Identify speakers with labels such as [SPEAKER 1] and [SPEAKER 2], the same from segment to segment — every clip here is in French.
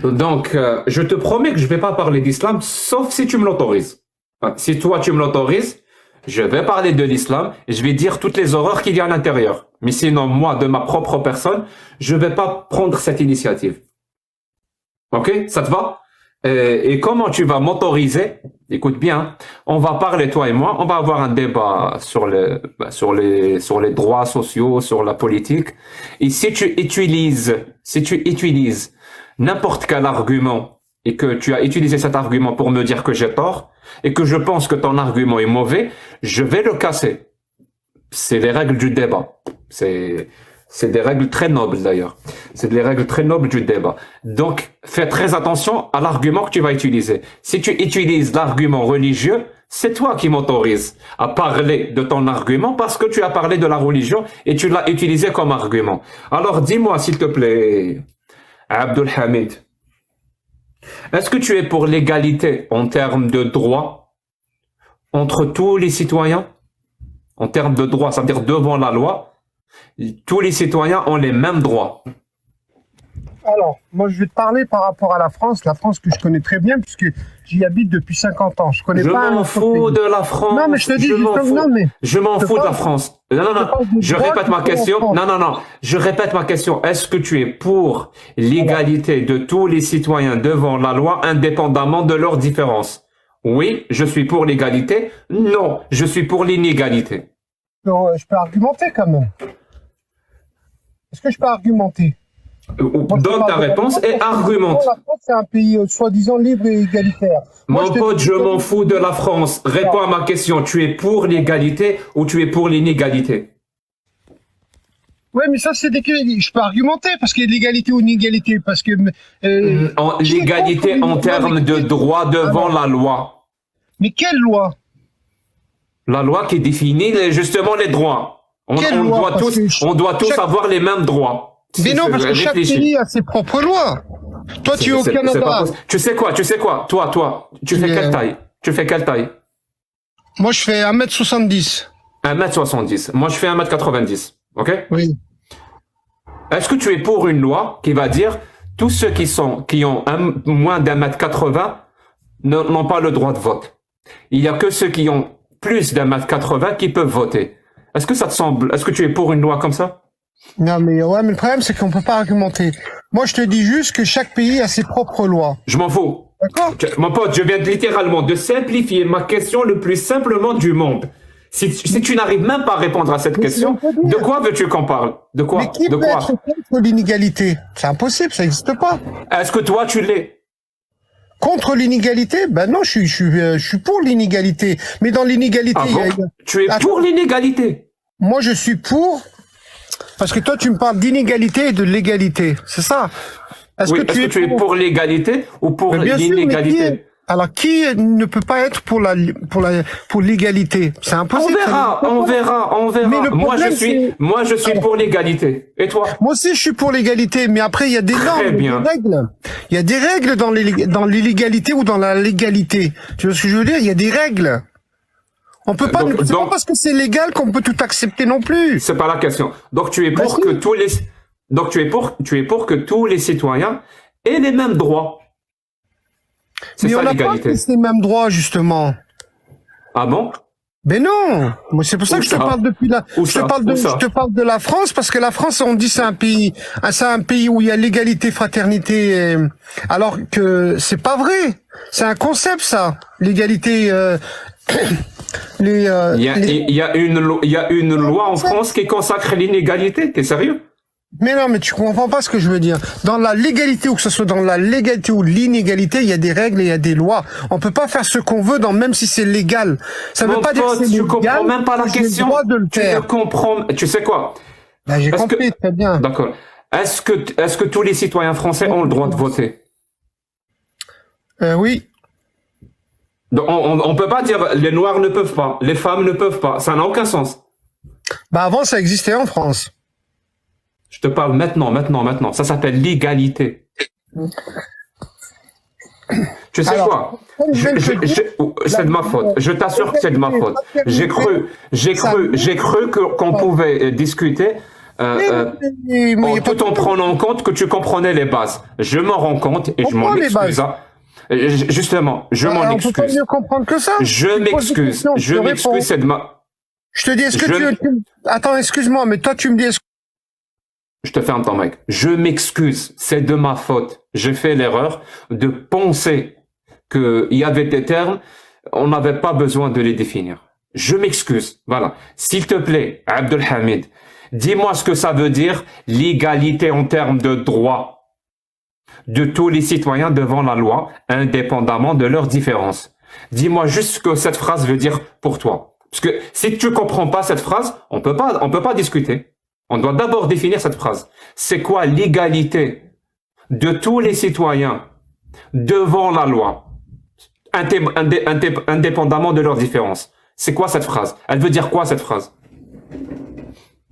[SPEAKER 1] Donc, je te promets que je vais pas parler d'islam, sauf si tu me l'autorises. Hein, si toi, tu me l'autorises, je vais parler de l'islam et je vais dire toutes les horreurs qu'il y a à l'intérieur. Mais sinon, moi, de ma propre personne, je vais pas prendre cette initiative. Ok? Ça te va? Et comment tu vas m'autoriser? Écoute bien, hein, on va parler, toi et moi, on va avoir un débat sur les droits sociaux, sur la politique. Et si tu utilises n'importe quel argument et que tu as utilisé cet argument pour me dire que j'ai tort et que je pense que ton argument est mauvais, je vais le casser. C'est les règles du débat. C'est des règles très nobles d'ailleurs. C'est des règles très nobles du débat. Donc, fais très attention à l'argument que tu vas utiliser. Si tu utilises l'argument religieux, c'est toi qui m'autorises à parler de ton argument parce que tu as parlé de la religion et tu l'as utilisé comme argument. Alors, dis-moi s'il te plaît, Abdul Hamid, est-ce que tu es pour l'égalité en termes de droits entre tous les citoyens? En termes de droits, c'est-à-dire devant la loi, tous les citoyens ont les mêmes droits.
[SPEAKER 2] Alors, moi, je vais te parler par rapport à la France que je connais très bien, puisque j'y habite depuis 50 ans. Je connais pas
[SPEAKER 1] m'en fous de la France.
[SPEAKER 2] Non, mais je te dis,
[SPEAKER 1] je m'en fous de la France. Non, je répète ma question. Non, je répète ma question. Est-ce que tu es pour l'égalité de tous les citoyens devant la loi, indépendamment de leurs différences? Oui, je suis pour l'égalité. Non, je suis pour l'inégalité.
[SPEAKER 2] Je peux argumenter quand même. Est-ce que je peux argumenter?
[SPEAKER 1] Donne ta réponse et argumente.
[SPEAKER 2] La France, c'est un pays soi-disant libre et égalitaire.
[SPEAKER 1] Mon pote, je m'en fous de la France. Réponds à ma question. Tu es pour l'égalité ou tu es pour l'inégalité?
[SPEAKER 2] Oui, mais ça, c'est je peux argumenter parce qu'il y a de l'égalité ou l'inégalité. Parce que.
[SPEAKER 1] L'égalité en termes de droit devant la loi.
[SPEAKER 2] Mais quelle loi?
[SPEAKER 1] La loi qui définit justement les droits. On doit tous avoir les mêmes droits.
[SPEAKER 2] Mais non, parce que chaque pays a ses propres lois. Toi, tu es au Canada.
[SPEAKER 1] Tu sais quoi? Toi, tu fais quelle taille? Tu fais quelle taille?
[SPEAKER 2] Moi, je fais 1m70.
[SPEAKER 1] 1m70. Moi, je fais 1m90. Ok?
[SPEAKER 2] Oui.
[SPEAKER 1] Est-ce que tu es pour une loi qui va dire tous ceux qui ont moins d'1m80 n'ont pas le droit de vote? Il y a que ceux qui ont plus d'1m80 qui peuvent voter. Est-ce que ça te semble? Est-ce que tu es pour une loi comme ça?
[SPEAKER 2] Non, mais le problème, c'est qu'on peut pas argumenter. Moi, je te dis juste que chaque pays a ses propres lois.
[SPEAKER 1] Je m'en fous.
[SPEAKER 2] D'accord?
[SPEAKER 1] Mon pote, je viens littéralement de simplifier ma question le plus simplement du monde. Si tu n'arrives même pas à répondre à cette question, de quoi veux-tu qu'on parle? De quoi?
[SPEAKER 2] Mais qui peut être contre l'inégalité? C'est impossible, ça n'existe pas.
[SPEAKER 1] Est-ce que toi, tu l'es?
[SPEAKER 2] Contre l'inégalité? Ben non, je suis pour l'inégalité. Mais dans l'inégalité,
[SPEAKER 1] tu es pour l'inégalité?
[SPEAKER 2] Moi, je suis pour. Parce que toi, tu me parles d'inégalité et de l'égalité, c'est ça?
[SPEAKER 1] Est-ce que tu es pour l'égalité ou pour l'inégalité?
[SPEAKER 2] Alors, qui ne peut pas être pour l'égalité? C'est impossible.
[SPEAKER 1] On verra. Mais moi, je suis pour l'égalité. Et toi?
[SPEAKER 2] Moi aussi, je suis pour l'égalité. Mais après, il y a des normes, des règles. Il y a des règles dans l'illégalité ou dans la légalité. Tu vois ce que je veux dire? Il y a des règles. On peut pas, c'est pas parce que c'est légal qu'on peut tout accepter non plus.
[SPEAKER 1] C'est pas la question. Donc tu es pour que tu es pour que tous les citoyens aient les mêmes droits.
[SPEAKER 2] C'est ça l'égalité. Mais on n'a pas les mêmes droits justement.
[SPEAKER 1] Ah bon?
[SPEAKER 2] Ben non. Moi c'est pour ça que je te parle depuis là. Je te parle de la France parce que la France on dit c'est un pays où il y a l'égalité, fraternité, alors que c'est pas vrai. C'est un concept ça. L'égalité.
[SPEAKER 1] Il y a une loi en France qui consacre l'inégalité. T'es sérieux?
[SPEAKER 2] Mais non, mais tu comprends pas ce que je veux dire. Dans la légalité, ou que ce soit dans la légalité ou l'inégalité, il y a des règles et il y a des lois. On peut pas faire ce qu'on veut même si c'est légal. Ça veut pas dire que c'est légal.
[SPEAKER 1] Tu comprends même pas la question. Tu sais quoi?
[SPEAKER 2] Ben, j'ai compris, très bien.
[SPEAKER 1] D'accord. Est-ce que tous les citoyens français ont le droit de voter?
[SPEAKER 2] Oui.
[SPEAKER 1] Donc, on peut pas dire les noirs ne peuvent pas, les femmes ne peuvent pas, ça n'a aucun sens.
[SPEAKER 2] Bah avant ça existait en France.
[SPEAKER 1] Je te parle maintenant. Ça s'appelle l'égalité. Tu sais quoi? C'est de ma faute. Je t'assure que c'est de ma faute. J'ai cru qu'on pouvait discuter tout en prenant en compte que tu comprenais les bases. Je m'en rends compte et je m'en excuse. Justement, je m'en excuse.
[SPEAKER 2] On peut pas mieux comprendre que ça.
[SPEAKER 1] Je m'excuse. Je m'excuse, c'est de ma...
[SPEAKER 2] Je te dis, est-ce que tu... Attends, excuse-moi, mais toi, tu me dis...
[SPEAKER 1] Je te ferme ton mec. Je m'excuse, c'est de ma faute. J'ai fait l'erreur de penser qu'il y avait des termes, on n'avait pas besoin de les définir. Je m'excuse. Voilà. S'il te plaît, Abdelhamid, dis-moi ce que ça veut dire l'égalité en termes de droit de tous les citoyens devant la loi, indépendamment de leurs différences. Dis-moi juste ce que cette phrase veut dire pour toi. Parce que si tu comprends pas cette phrase, on peut pas discuter. On doit d'abord définir cette phrase. C'est quoi l'égalité de tous les citoyens devant la loi, indépendamment de leurs différences? C'est quoi cette phrase? Elle veut dire quoi cette phrase?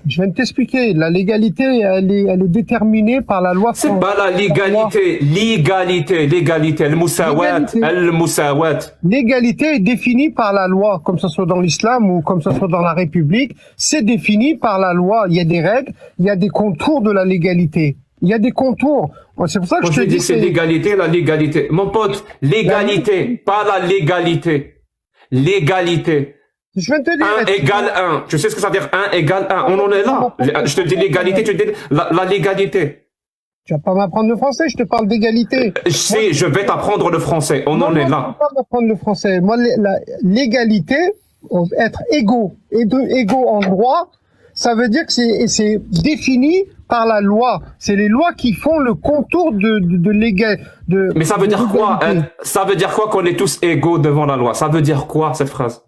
[SPEAKER 2] Je viens de t'expliquer. La légalité, elle est déterminée par la loi.
[SPEAKER 1] C'est pas la légalité. L'égalité. Al-Musawat.
[SPEAKER 2] L'égalité est définie par la loi, comme ça soit dans l'islam ou comme ça soit dans la République. C'est défini par la loi. Il y a des règles, il y a des contours de la légalité. Il y a des contours. C'est pour ça que
[SPEAKER 1] je te dis c'est l'égalité, la légalité. Mon pote, l'égalité, pas la légalité. L'égalité.
[SPEAKER 2] Je viens de te dire.
[SPEAKER 1] 1 égale 1. Tu sais ce que ça veut dire 1 égale 1. On en est là. Je te dis l'égalité, tu te dis la légalité.
[SPEAKER 2] Tu vas pas m'apprendre le français, je te parle d'égalité.
[SPEAKER 1] Je vais t'apprendre le français. On en est là.
[SPEAKER 2] Tu vas pas m'apprendre le français. Moi, l'égalité, être égaux en droit, ça veut dire que c'est défini par la loi. C'est les lois qui font le contour de l'égalité.
[SPEAKER 1] Mais ça veut dire quoi? Ça veut dire quoi qu'on est tous égaux devant la loi? Ça veut dire quoi cette phrase?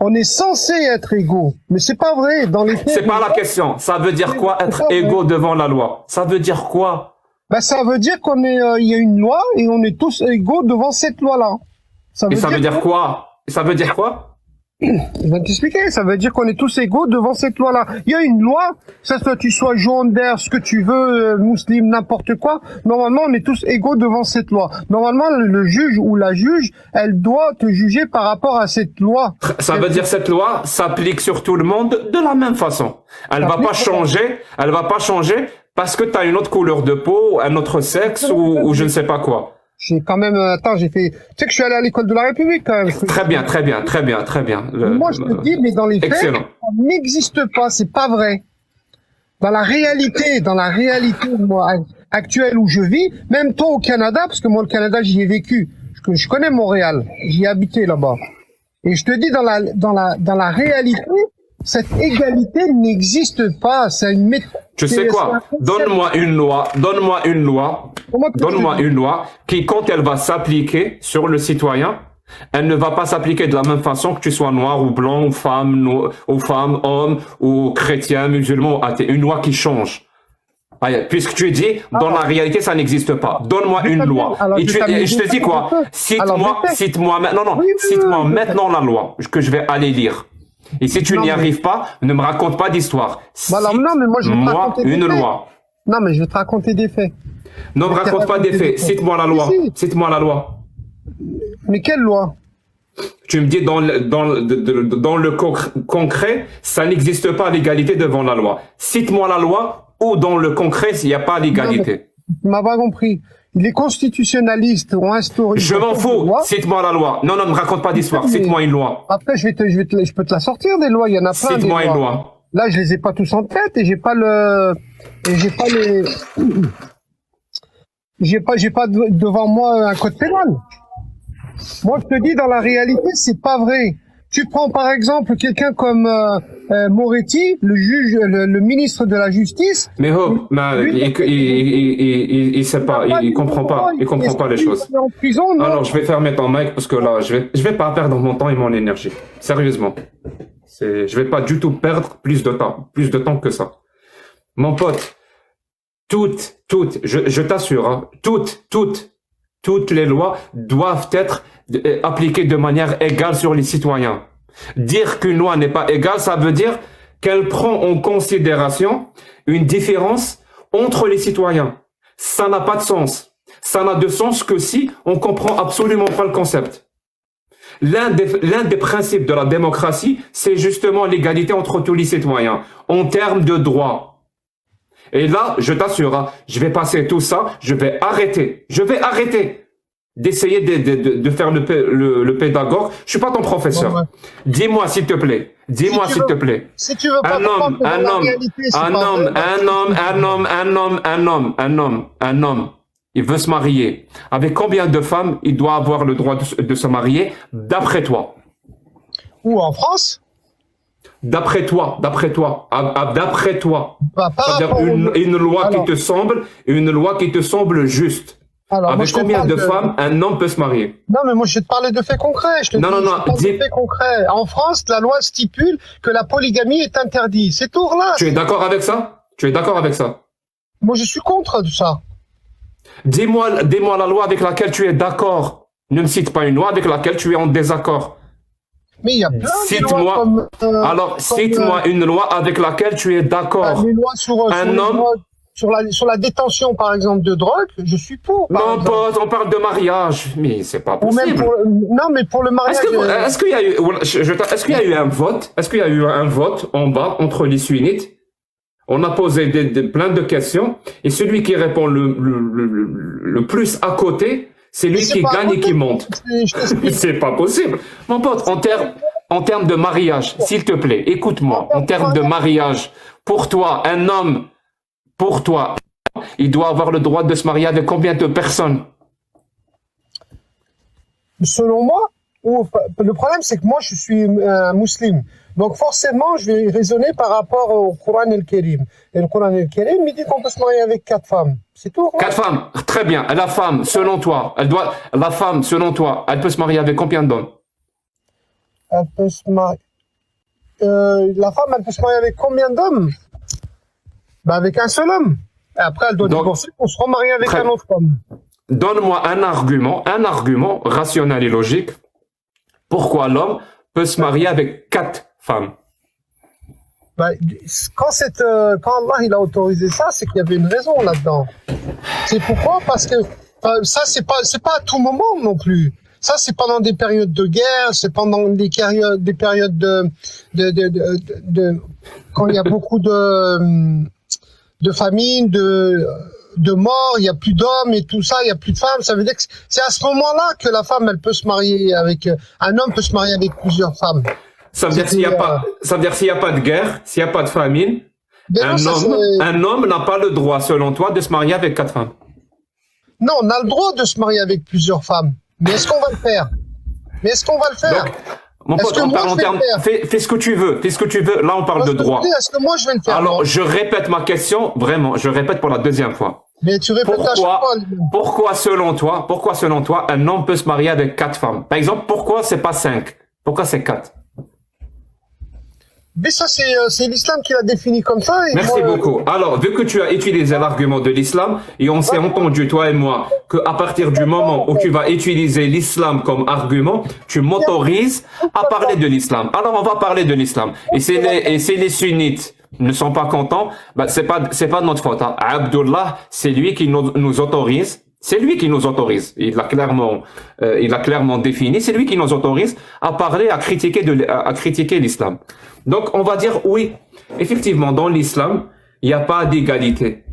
[SPEAKER 2] On est censé être égaux, mais c'est pas vrai. Dans les faits,
[SPEAKER 1] c'est pas la question. Ça veut dire quoi être égaux devant la loi? Ça veut dire quoi?
[SPEAKER 2] Ben ça veut dire qu'on est, il y a une loi et on est tous égaux devant cette loi-là.
[SPEAKER 1] Ça veut dire quoi? Ça veut dire quoi?
[SPEAKER 2] Je vais t'expliquer. Ça veut dire qu'on est tous égaux devant cette loi-là. Il y a une loi, ça soit tu sois jaune ce que tu veux, musulman, n'importe quoi. Normalement, on est tous égaux devant cette loi. Normalement, le juge ou la juge, elle doit te juger par rapport à cette loi.
[SPEAKER 1] Ça veut dire cette loi s'applique sur tout le monde de la même façon. Elle va pas changer. Elle va pas changer parce que tu as une autre couleur de peau, un autre sexe ou je ne sais pas quoi.
[SPEAKER 2] J'ai quand même, j'ai fait, tu sais que je suis allé à l'école de la République quand même.
[SPEAKER 1] Très bien.
[SPEAKER 2] Moi, je te dis, mais dans les faits, ça n'existe pas, c'est pas vrai. Dans la réalité, moi, actuelle où je vis, même toi au Canada, parce que moi, le Canada, j'y ai vécu. Je connais Montréal. J'y ai habité là-bas. Et je te dis, dans la réalité, cette égalité n'existe pas. C'est une méthode.
[SPEAKER 1] Tu sais quoi? Donne-moi une loi qui, quand elle va s'appliquer sur le citoyen, elle ne va pas s'appliquer de la même façon que tu sois noir ou blanc ou femme, homme ou chrétien, musulman ou athée. Une loi qui change. Puisque tu dis, dans la réalité, ça n'existe pas. Donne-moi une loi. Et je te dis quoi? Cite-moi maintenant la loi que je vais aller lire. Et si tu n'y arrives pas, ne me raconte pas d'histoire.
[SPEAKER 2] Moi,
[SPEAKER 1] une loi.
[SPEAKER 2] Non, mais je vais te raconter des faits.
[SPEAKER 1] Ne me raconte pas des faits. Cite-moi la loi. Cite-moi la loi.
[SPEAKER 2] Mais quelle loi?
[SPEAKER 1] Tu me dis dans le concret, ça n'existe pas l'égalité devant la loi. Cite-moi la loi ou dans le concret, il n'y a pas l'égalité.
[SPEAKER 2] Tu m'as pas compris. Les constitutionnalistes ont instauré...
[SPEAKER 1] Je m'en fous. Cite-moi la loi. Non, ne me raconte pas d'histoire. Cite-moi une loi.
[SPEAKER 2] Après, je peux te la sortir des lois. Il y en a plein.
[SPEAKER 1] Cite-moi une loi.
[SPEAKER 2] Là, je les ai pas tous en tête et j'ai pas devant moi un code pénal. Moi, je te dis, dans la réalité, c'est pas vrai. Tu prends par exemple quelqu'un comme Moretti, le juge, le ministre de la Justice.
[SPEAKER 1] Mais il sait pas, il comprend pas les choses. Alors je vais fermer ton mic parce que là, je vais pas perdre mon temps et mon énergie. Sérieusement, je vais pas du tout perdre plus de temps que ça. Mon pote, je t'assure, hein, toutes les lois doivent être appliquées de manière égale sur les citoyens. Dire qu'une loi n'est pas égale, ça veut dire qu'elle prend en considération une différence entre les citoyens. Ça n'a pas de sens. Ça n'a de sens que si on comprend absolument pas le concept. l'un des principes de la démocratie, c'est justement l'égalité entre tous les citoyens, en termes de droits. Et là, je t'assure, hein, je vais passer tout ça, je vais arrêter d'essayer de faire le pédagogue. Je suis pas ton professeur.
[SPEAKER 2] Bon, ouais.
[SPEAKER 1] Dis-moi s'il te plaît. Dis-moi s'il te plaît.
[SPEAKER 2] Si tu veux pas
[SPEAKER 1] un homme, il veut se marier. Avec combien de femmes il doit avoir le droit de se marier, d'après toi?
[SPEAKER 2] Où, en France?
[SPEAKER 1] D'après toi.
[SPEAKER 2] Bah,
[SPEAKER 1] C'est-à-dire une loi qui te semble juste.
[SPEAKER 2] Alors,
[SPEAKER 1] avec combien de femmes un homme peut se marier?
[SPEAKER 2] Non, mais moi, je vais te parler de faits concrets. Je te dis de faits concrets. En France, la loi stipule que la polygamie est interdite. C'est tout là.
[SPEAKER 1] Tu es d'accord avec ça?
[SPEAKER 2] Moi, je suis contre tout ça.
[SPEAKER 1] Dis-moi la loi avec laquelle tu es d'accord. Ne me cite pas une loi avec laquelle tu es en désaccord.
[SPEAKER 2] Mais il y a plein de lois comme...
[SPEAKER 1] Cite-moi une loi avec laquelle tu es d'accord.
[SPEAKER 2] Les lois sur la détention, par exemple, de drogue, je suis pour.
[SPEAKER 1] Non, pote, on parle de mariage. Mais c'est pas possible.
[SPEAKER 2] Ou même non, mais pour le mariage...
[SPEAKER 1] Est-ce qu'il y a eu un vote? Est-ce qu'il y a eu un vote en bas entre les sunnites? On a posé plein de questions. Et celui qui répond le plus à côté, c'est lui qui gagne et qui monte. C'est pas possible. Mon pote, en termes de mariage, s'il te plaît, écoute-moi. En termes de mariage, pour toi, il doit avoir le droit de se marier avec combien de personnes?
[SPEAKER 2] Selon moi, le problème c'est que moi je suis un musulman. Donc forcément, je vais raisonner par rapport au Coran el-Kérim. Et le Coran el-Kérim, il dit qu'on peut se marier avec 4 femmes. C'est tout.
[SPEAKER 1] 4 femmes, très bien. La femme, selon toi, elle peut se marier avec combien d'hommes?
[SPEAKER 2] Elle peut se marier... la femme, elle peut se marier avec combien d'hommes? Avec un seul homme. Et après, elle doit divorcer pour se remarier avec un autre homme.
[SPEAKER 1] Donne-moi un argument rationnel et logique. Pourquoi l'homme peut se marier avec 4 femmes?
[SPEAKER 2] Quand Allah il a autorisé ça, c'est qu'il y avait une raison là-dedans. C'est pourquoi? Parce que ça, c'est pas à tout moment non plus. Ça, c'est pendant des périodes de guerre, c'est pendant des périodes quand il y a beaucoup de famine, de mort, il y a plus d'hommes et tout ça, il y a plus de femmes. Ça veut dire que c'est à ce moment-là que la femme, elle peut se marier avec, un homme peut se marier avec plusieurs femmes.
[SPEAKER 1] Ça veut dire s'il n'y a pas de guerre, s'il n'y a pas de famine, un homme n'a pas le droit, selon toi, de se marier avec 4 femmes.
[SPEAKER 2] Non, on a le droit de se marier avec plusieurs femmes. Mais est-ce qu'on va le faire? Donc,
[SPEAKER 1] mon pote, on parle en termes, fais ce que tu veux, là on parle de droit.
[SPEAKER 2] Est-ce que moi je vais le faire?
[SPEAKER 1] Alors, je répète ma question, vraiment, je répète pour la 2e fois.
[SPEAKER 2] Mais tu répètes à chaque fois.
[SPEAKER 1] Pourquoi selon toi, un homme peut se marier avec 4 femmes? Par exemple, pourquoi c'est pas 5? Pourquoi c'est 4?
[SPEAKER 2] Mais ça, c'est l'islam qui l'a défini comme ça.
[SPEAKER 1] Merci beaucoup. Alors, vu que tu as utilisé l'argument de l'islam, et on s'est entendu, toi et moi, qu'à partir du moment où tu vas utiliser l'islam comme argument, tu m'autorises à parler de l'islam. Alors, on va parler de l'islam. Et si les sunnites ne sont pas contents, c'est pas notre faute. Hein. Abdullah, c'est lui qui nous autorise. C'est lui qui nous autorise. Il l'a clairement défini. C'est lui qui nous autorise à parler, à critiquer l'islam. Donc, on va dire oui. Effectivement, dans l'islam, il n'y a pas d'égalité.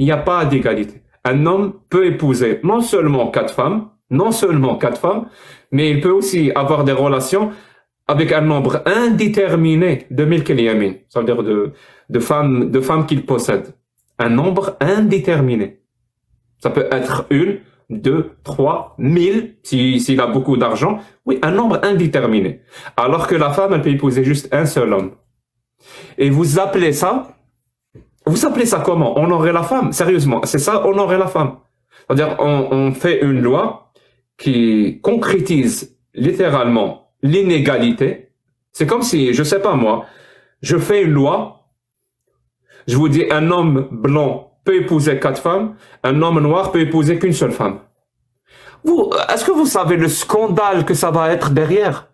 [SPEAKER 1] Un homme peut épouser non seulement 4 femmes, mais il peut aussi avoir des relations avec un nombre indéterminé de milk al-yamin. Ça veut dire de femmes qu'il possède. Un nombre indéterminé. Ça peut être 1, 2, 3, 1000, s'il a beaucoup d'argent. Oui, un nombre indéterminé. Alors que la femme, elle peut épouser juste un seul homme. Et vous appelez ça comment? Honorer la femme? Sérieusement, c'est ça, honorer la femme. C'est-à-dire, on fait une loi qui concrétise littéralement l'inégalité. C'est comme si, je sais pas moi, je fais une loi, je vous dis un homme blanc peut épouser 4 femmes, un homme noir peut épouser qu'une seule femme. Est-ce que vous savez le scandale que ça va être derrière?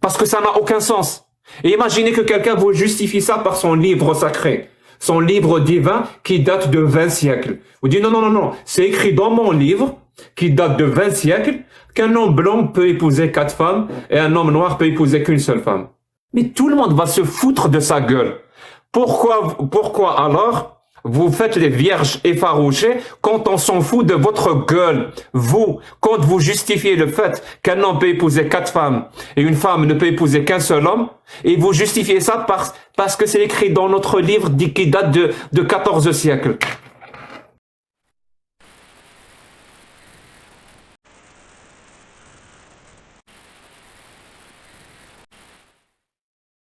[SPEAKER 1] Parce que ça n'a aucun sens. Et imaginez que quelqu'un vous justifie ça par son livre sacré, son livre divin qui date de 20 siècles. Vous dites non, c'est écrit dans mon livre qui date de 20 siècles qu'un homme blanc peut épouser 4 femmes et un homme noir peut épouser qu'une seule femme. Mais tout le monde va se foutre de sa gueule. Pourquoi alors vous faites les vierges effarouchées quand on s'en fout de votre gueule? Vous, quand vous justifiez le fait qu'un homme peut épouser 4 femmes et une femme ne peut épouser qu'un seul homme, et vous justifiez ça parce que c'est écrit dans notre livre qui date de 14 siècles.